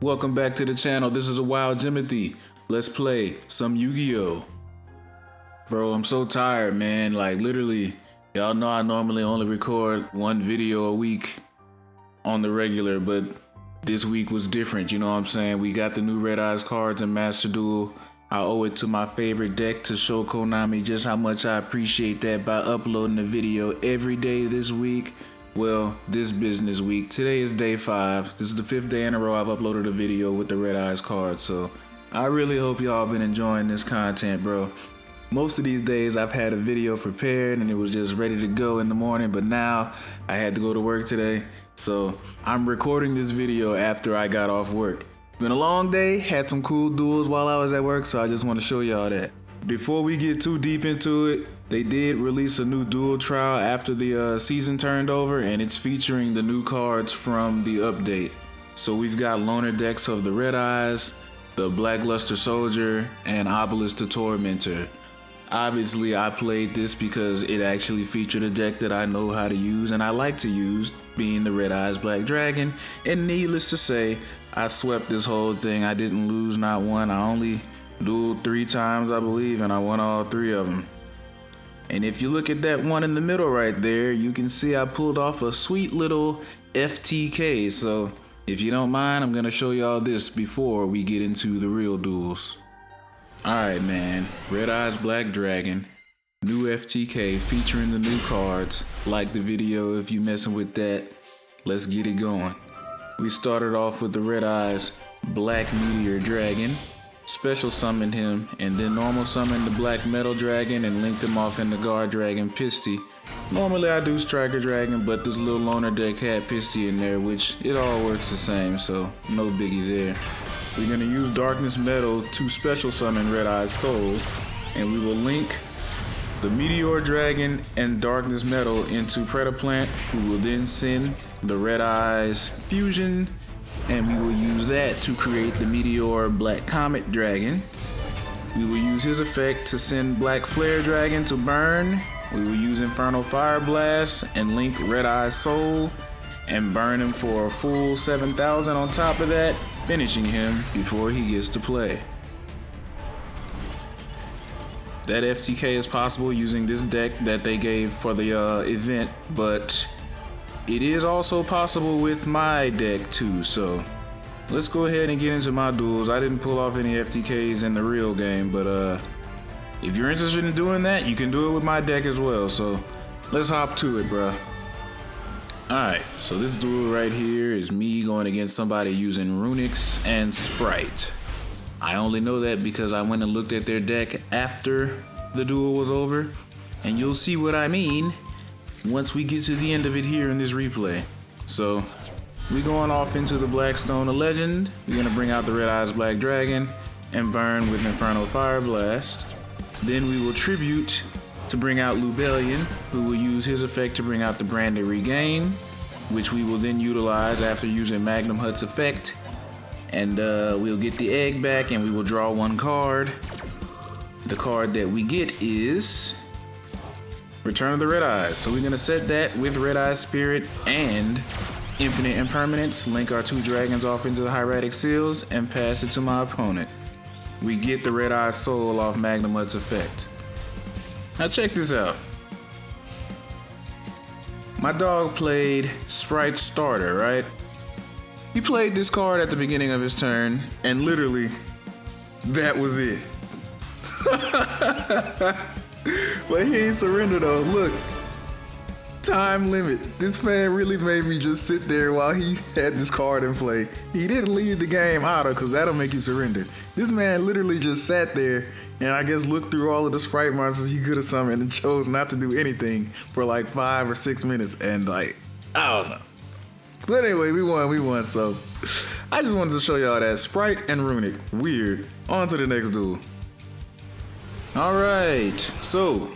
Welcome back to the channel. This is a Wild Jimothy. Let's play some Yu-Gi-Oh! Bro, I'm so tired, man. Like, literally, y'all know I normally only record one video a week on the regular, but this week was different, you know what I'm saying? We got the new Red Eyes cards in Master Duel. I owe it to my favorite deck to show Konami just how much I appreciate that by uploading a video every day this week. Well, this business week. Today is day 5. This is the 5th day in a row I've uploaded a video with the Red Eyes card, so I really hope y'all been enjoying this content, bro. Most of these days I've had a video prepared and it was just ready to go in the morning, but now I had to go to work today, so I'm recording this video after I got off work. Been a long day, had some cool duels while I was at work, so I just want to show y'all that. Before we get too deep into it, they did release a new duel trial after the season turned over, and it's featuring the new cards from the update. So we've got loner decks of the Red Eyes, the Blackluster Soldier, and Obelisk the Tormentor. Obviously, I played this because it actually featured a deck that I know how to use and I like to use, being the Red Eyes Black Dragon. And needless to say, I swept this whole thing. I didn't lose not one. I only dueled 3 times, I believe, and I won all 3 of them. And if you look at that one in the middle right there, you can see I pulled off a sweet little FTK. So if you don't mind, I'm gonna show y'all this before we get into the real duels. Alright, man, Red Eyes Black Dragon, new FTK featuring the new cards. Like the video if you messing with that. Let's get it going. We started off with the Red Eyes Black Meteor Dragon. Special summoned him, and then normal summoned the Black Metal Dragon and linked him off in the Guard Dragon Pisty. Normally I do Striker Dragon, but this little loner deck had Pisty in there, which it all works the same, so no biggie there. We're gonna use Darkness Metal to special summon Red Eyes Soul, and we will link the Meteor Dragon and Darkness Metal into Predaplant, who will then send the Red Eyes Fusion, and we will use that to create the Meteor Black Comet Dragon. We will use his effect to send Black Flare Dragon to burn. We will use Infernal Fire Blast and link Red Eye Soul and burn him for a full 7,000 on top of that, finishing him before he gets to play. That FTK is possible using this deck that they gave for the event, but it is also possible with my deck too, so let's go ahead and get into my duels. I didn't pull off any FTKs in the real game, but if you're interested in doing that, you can do it with my deck as well, so let's hop to it, bruh. Alright, so this duel right here is me going against somebody using Runick and Spright. I only know that because I went and looked at their deck after the duel was over, and you'll see what I mean once we get to the end of it here in this replay. So we're going off into the Blackstone of Legend. We're gonna bring out the Red Eyes Black Dragon and burn with Infernal Fire Blast. Then we will tribute to bring out Lubellion, who will use his effect to bring out the Branded Regain, which we will then utilize after using Magnum Hut's effect. And we'll get the egg back and we will draw 1 card. The card that we get is Return of the Red Eyes. So we're gonna set that with Red Eyes Spirit and Infinite Impermanence, link our 2 dragons off into the Hieratic Seals, and pass it to my opponent. We get the Red Eyes Soul off Magnum Hut's effect. Now check this out. My dog played Spright Starter, right? He played this card at the beginning of his turn, and literally, that was it. But he ain't surrender though. Look, time limit. This man really made me just sit there while he had this card in play. He didn't leave the game auto because that'll make you surrender. This man literally just sat there and I guess looked through all of the Spright monsters he could have summoned and chose not to do anything for like 5 or 6 minutes, and like, I don't know. But anyway, we won, so I just wanted to show y'all that. Spright and Runick, weird. On to the next duel. Alright, so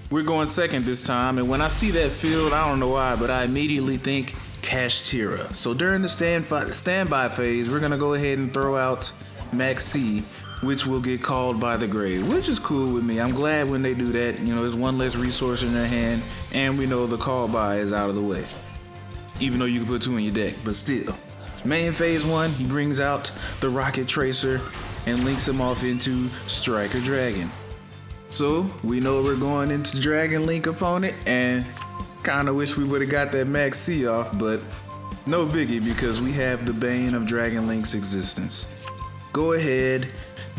we're going second this time, and when I see that field, I don't know why, but I immediately think Kashtira. So during the standby phase, we're gonna go ahead and throw out Maxi, which will get called by the grave, which is cool with me. I'm glad when they do that. You know, there's 1 less resource in their hand, and we know the call by is out of the way. Even though you can put 2 in your deck, but still. Main phase 1, he brings out the Rocket Tracer and links him off into Striker Dragon. So we know we're going into Dragon Link opponent, and kinda wish we would've got that Max C off, but no biggie because we have the bane of Dragon Link's existence. Go ahead,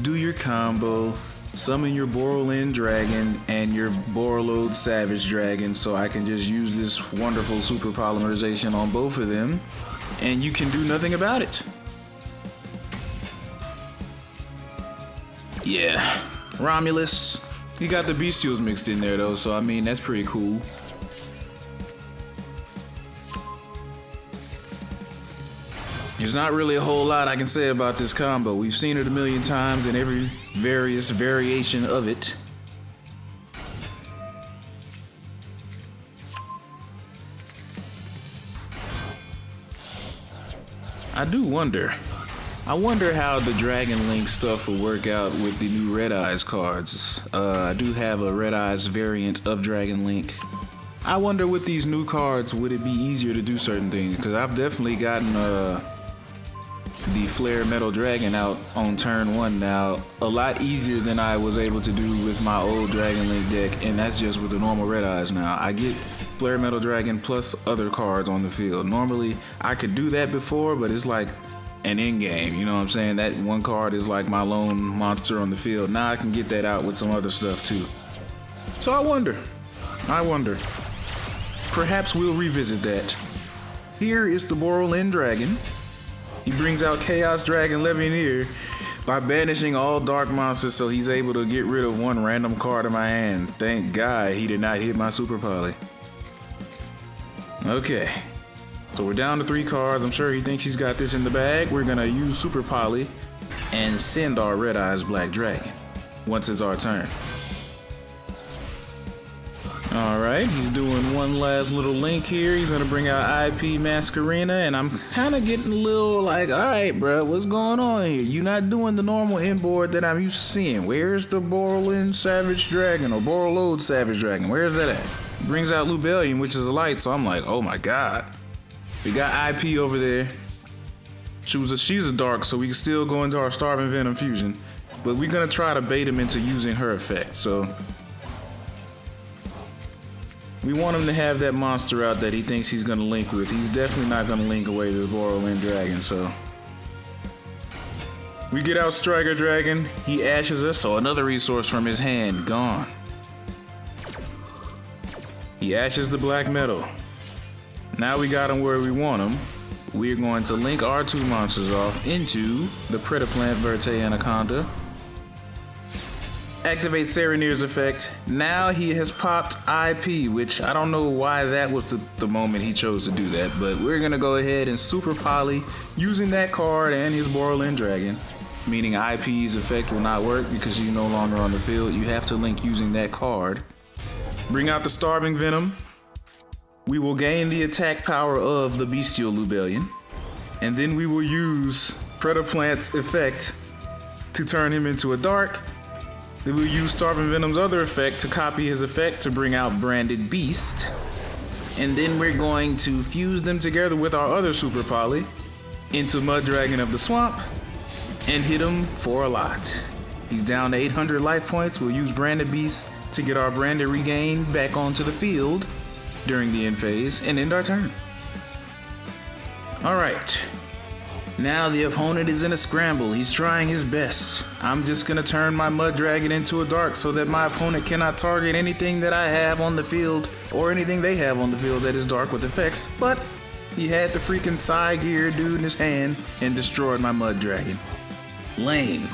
do your combo, summon your Borderland Dragon and your Borderload Savage Dragon so I can just use this wonderful super polymerization on both of them, and you can do nothing about it. Yeah, Romulus, you got the Bestials mixed in there though, so I mean, that's pretty cool. There's not really a whole lot I can say about this combo. We've seen it a million times in every various variation of it. I wonder how the Dragon Link stuff will work out with the new Red Eyes cards. I do have a Red Eyes variant of Dragon Link. I wonder with these new cards, would it be easier to do certain things? Because I've definitely gotten the Flare Metal Dragon out on turn 1 now a lot easier than I was able to do with my old Dragon Link deck, and that's just with the normal Red Eyes now. I get Flare Metal Dragon plus other cards on the field. Normally I could do that before, but it's like an in-game, you know what I'm saying? That one card is like my lone monster on the field. Now I can get that out with some other stuff too. So I wonder. Perhaps we'll revisit that. Here is the Borderland Dragon. He brings out Chaos Dragon Levianeer by banishing all dark monsters, so he's able to get rid of one random card in my hand. Thank God he did not hit my Super Poly. Okay, so we're down to 3 cards. I'm sure he thinks he's got this in the bag. We're gonna use Super Poly and send our Red Eyes Black Dragon once it's our turn. Alright, he's doing one last little link here. He's gonna bring out IP Masquerena, and I'm kinda getting a little like, alright bro, what's going on here? You're not doing the normal inboard that I'm used to seeing. Where's the Borderland Savage Dragon or Borderload Savage Dragon? Where's that at? Brings out Lubellion, which is a light, so I'm like, oh my god. We got IP over there. She's a dark, so we can still go into our Starving Venom fusion, but we're gonna try to bait him into using her effect, so we want him to have that monster out that he thinks he's gonna link with. He's definitely not gonna link away the Borderland Dragon, so we get out Striker Dragon, he ashes us, so another resource from his hand, gone. He ashes the black metal. Now we got him where we want him. We're going to link our 2 monsters off into the Predaplant Verte Anaconda. Activate Serenir's effect. Now he has popped IP, which I don't know why that was the moment he chose to do that, but we're gonna go ahead and Super Poly using that card and his Borderland Dragon, meaning IP's effect will not work because you're no longer on the field. You have to link using that card. Bring out the Starving Venom. We will gain the attack power of the Bestial Lubellion, and then we will use Predaplant's effect to turn him into a dark. Then we'll use Starving Venom's other effect to copy his effect to bring out Branded Beast. And then we're going to fuse them together with our other Super Poly into Mud Dragon of the Swamp and hit him for a lot. He's down to 800 life points. We'll use Branded Beast to get our Branded Regain back onto the field during the end phase and end our turn. Alright. Now the opponent is in a scramble. He's trying his best. I'm just gonna turn my Mud Dragon into a dark so that my opponent cannot target anything that I have on the field or anything they have on the field that is dark with effects. But he had the freaking Psy Gear dude in his hand and destroyed my Mud Dragon. Lame.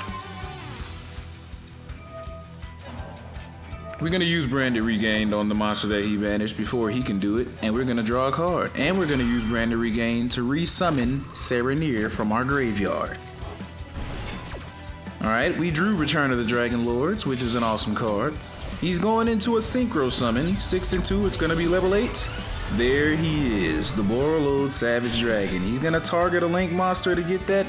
We're gonna use Branded Regained on the monster that he banished before he can do it, and we're gonna draw a card. And we're gonna use Branded Regain to resummon Serenir from our graveyard. Alright, we drew Return of the Dragon Lords, which is an awesome card. He's going into a Synchro Summon, 6 and 2, it's gonna be level 8. There he is, the Borderload Savage Dragon. He's gonna target a Link monster to get that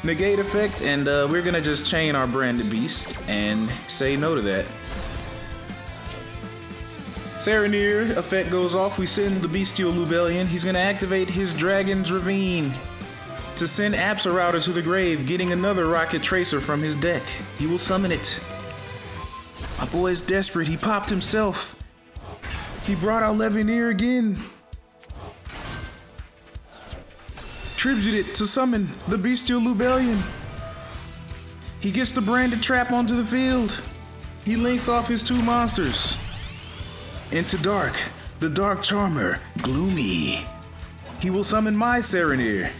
negate effect, and we're gonna just chain our Branded Beast and say no to that. Serenir effect goes off, we send the Bestial Lubellion. He's gonna activate his Dragon's Ravine. to send Router to the grave, getting another Rocket Tracer from his deck. He will summon it. My boy is desperate. He popped himself. He brought out Levineer again. Tributed to summon the Bestial Lubellion. He gets the branded trap onto the field. He links off his 2 monsters. Into Dark, the Dark Charmer, Gloomy. He will summon my Sereneer.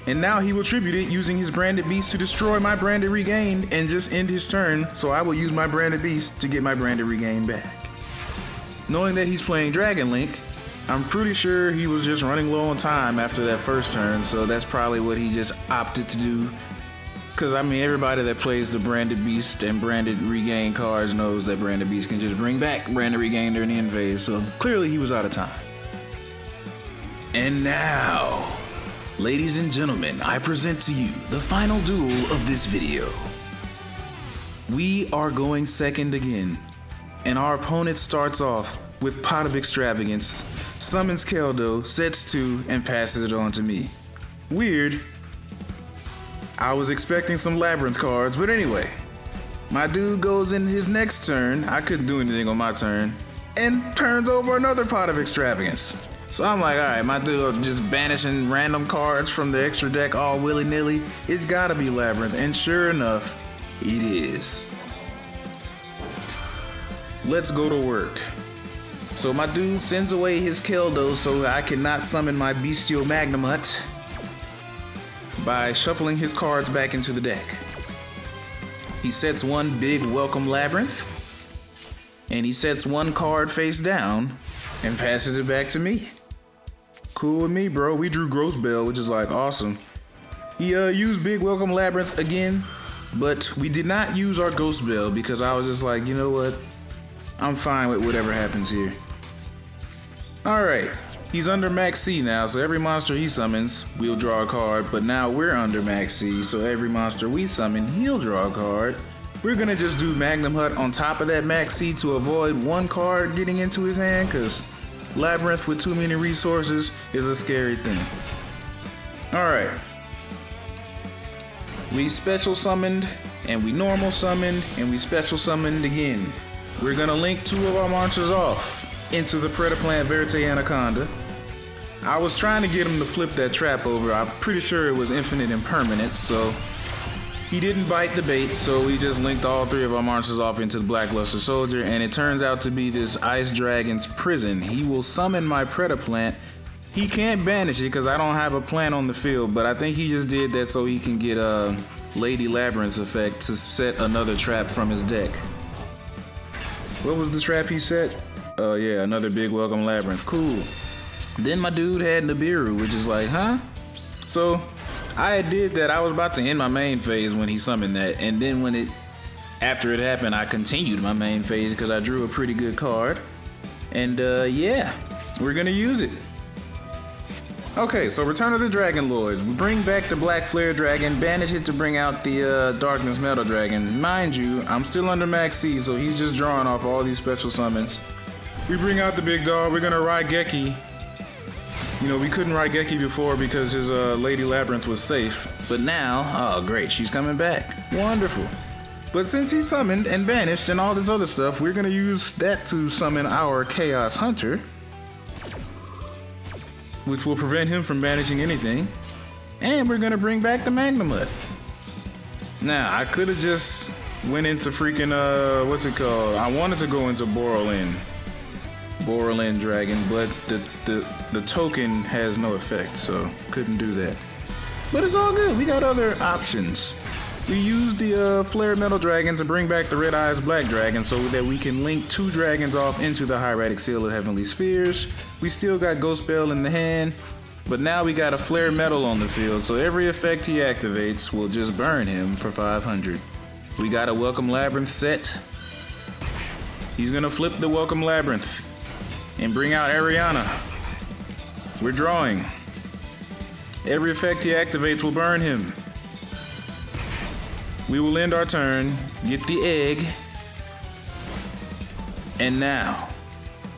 And now he will tribute it using his branded beast to destroy my branded regained and just end his turn, so I will use my branded beast to get my branded regained back. Knowing that he's playing Dragon Link, I'm pretty sure he was just running low on time after that first turn, so that's probably what he just opted to do. Because, I mean, everybody that plays the Branded Beast and Branded Regain cards knows that Branded Beast can just bring back Branded Regain during the end phase, so clearly he was out of time. And now, ladies and gentlemen, I present to you the final duel of this video. We are going second again, and our opponent starts off with Pot of Extravagance, summons Keldo, sets 2, and passes it on to me. Weird. I was expecting some Labrynth cards, but anyway. My dude goes in his next turn, I couldn't do anything on my turn, and turns over another Pot of Extravagance. So I'm like, alright, my dude just banishing random cards from the extra deck all willy-nilly. It's gotta be Labrynth, and sure enough, it is. Let's go to work. So my dude sends away his Keldo so I cannot summon my Bestial Magnamut by shuffling his cards back into the deck. He sets 1 big Welcome Labrynth, and he sets 1 card face down and passes it back to me. Cool with me, bro. We drew Gross Bell, which is like awesome. He used big Welcome Labrynth again, but we did not use our Ghost Bell because I was just like, you know what? I'm fine with whatever happens here. Alright, he's under Max C now, so every monster he summons, we'll draw a card, but now we're under Max C, so every monster we summon, he'll draw a card. We're gonna just do Magnum Hut on top of that Max C to avoid 1 card getting into his hand, because Labrynth with too many resources is a scary thing. Alright. We special summoned, and we normal summoned, and we special summoned again. We're gonna link 2 of our monsters off into the Predaplant Verte Anaconda. I was trying to get him to flip that trap over. I'm pretty sure it was infinite impermanence, so he didn't bite the bait, so we just linked all 3 of our monsters off into the Blackluster Soldier, and it turns out to be this Ice Dragon's Prison. He will summon my Predaplant. He can't banish it because I don't have a plant on the field, but I think he just did that so he can get a Lady Labrynth's effect to set another trap from his deck. What was the trap he set? Yeah, another big Welcome Labrynth. Cool. Then my dude had Nibiru, which is like, huh? So I did that. I was about to end my main phase when he summoned that, and then after it happened, I continued my main phase because I drew a pretty good card. And yeah, we're gonna use it. Okay, so Return of the Dragon Lords. We bring back the Black Flare Dragon, banish it to bring out the Darkness Metal Dragon. Mind you, I'm still under Max C, so he's just drawing off all these special summons. We bring out the big dog. We're gonna Raigeki. You know, we couldn't Raigeki before because his Lady Labrynth was safe. But now, oh great, she's coming back. Wonderful. But since he summoned and banished and all this other stuff, we're gonna use that to summon our Chaos Hunter, which will prevent him from banishing anything. And we're gonna bring back the Magnamut. Now, I could have just went into freaking, what's it called? I wanted to go into Borrelin Dragon, but the token has no effect, so couldn't do that. But it's all good, we got other options. We used the Flare Metal Dragon to bring back the Red Eyes Black Dragon so that we can link 2 dragons off into the Hieratic Seal of Heavenly Spheres. We still got Ghost Bell in the hand, but now we got a Flare Metal on the field, so every effect he activates will just burn him for 500. We got a Welcome Labrynth set. He's gonna flip the Welcome Labrynth and bring out Ariana. We're drawing. Every effect he activates will burn him. We will end our turn, get the egg, and now,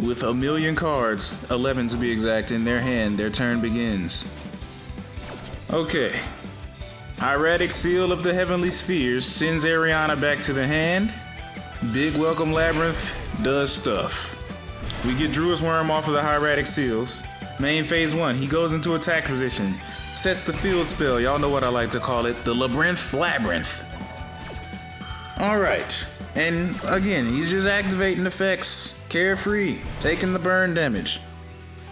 with 1,000,000 cards, 11 to be exact, in their hand, their turn begins. Okay. Hieratic Seal of the Heavenly Spheres sends Ariana back to the hand. Big Welcome Labrynth does stuff. We get Druid's Worm off of the Hieratic Seals. Main phase 1, he goes into attack position. Sets the field spell, y'all know what I like to call it, the Labrynth. Alright, and again, he's just activating effects, carefree, taking the burn damage.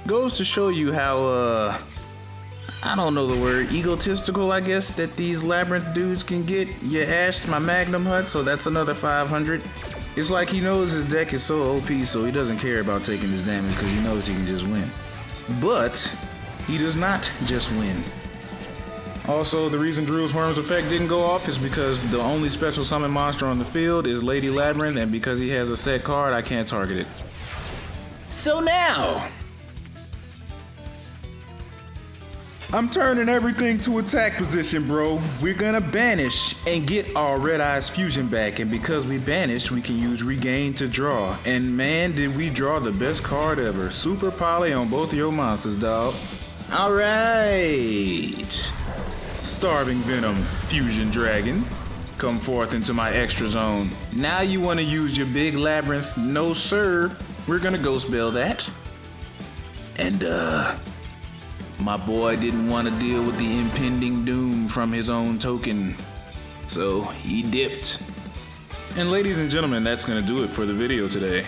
Goes to show you how, I don't know the word, egotistical, I guess, that these Labrynth dudes can get. You ashed my Magnum Hut, so that's another 500. It's like he knows his deck is so OP, so he doesn't care about taking his damage because he knows he can just win. But he does not just win. Also, the reason Druid's Worm's effect didn't go off is because the only special summon monster on the field is Lady Labrynth, and because he has a set card, I can't target it. So now, I'm turning everything to attack position, bro. We're gonna banish and get our Red Eyes Fusion back, and because we banished, we can use Regain to draw. And man, did we draw the best card ever. Super Poly on both of your monsters, dog. Alright. Starving Venom, Fusion Dragon. Come forth into my extra zone. Now you wanna use your big Labrynth? No sir. We're gonna go spell that. And my boy didn't want to deal with the impending doom from his own token, so he dipped. And ladies and gentlemen, that's gonna do it for the video today.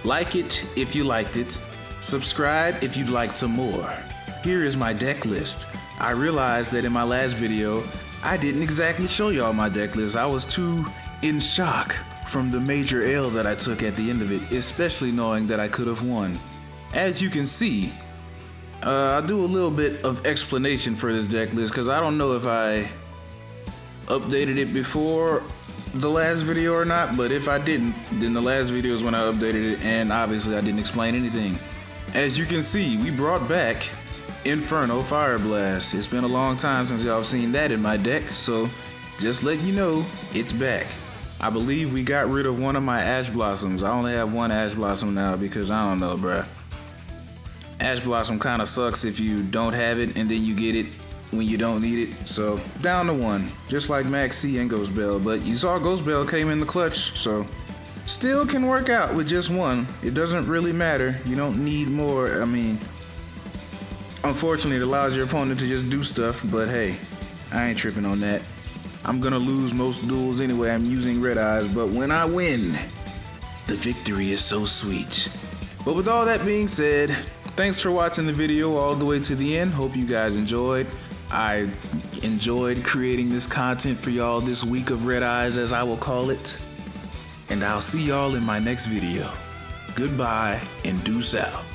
Like it if you liked it. Subscribe if you'd like some more. Here is my deck list. I realized that in my last video, I didn't exactly show y'all my deck list. I was too in shock from the major L that I took at the end of it, especially knowing that I could have won. As you can see, I'll do a little bit of explanation for this deck list because I don't know if I updated it before the last video or not, but if I didn't, then the last video is when I updated it, and obviously I didn't explain anything. As you can see, we brought back Inferno Fire Blast. It's been a long time since y'all seen that in my deck, so just let you know, it's back. I believe we got rid of one of my Ash Blossoms. I only have one Ash Blossom now because I don't know, bruh. Ash Blossom kind of sucks if you don't have it and then you get it when you don't need it. So down to one, just like Max C and Ghost Bell. But you saw Ghost Bell came in the clutch, so still can work out with just one. It doesn't really matter. You don't need more. I mean, unfortunately, it allows your opponent to just do stuff. But hey, I ain't tripping on that. I'm gonna lose most duels anyway. I'm using Red Eyes, but when I win, the victory is so sweet. But with all that being said, thanks for watching the video all the way to the end. Hope you guys enjoyed. I enjoyed creating this content for y'all this week of Red Eyes, as I will call it. And I'll see y'all in my next video. Goodbye and deuce out.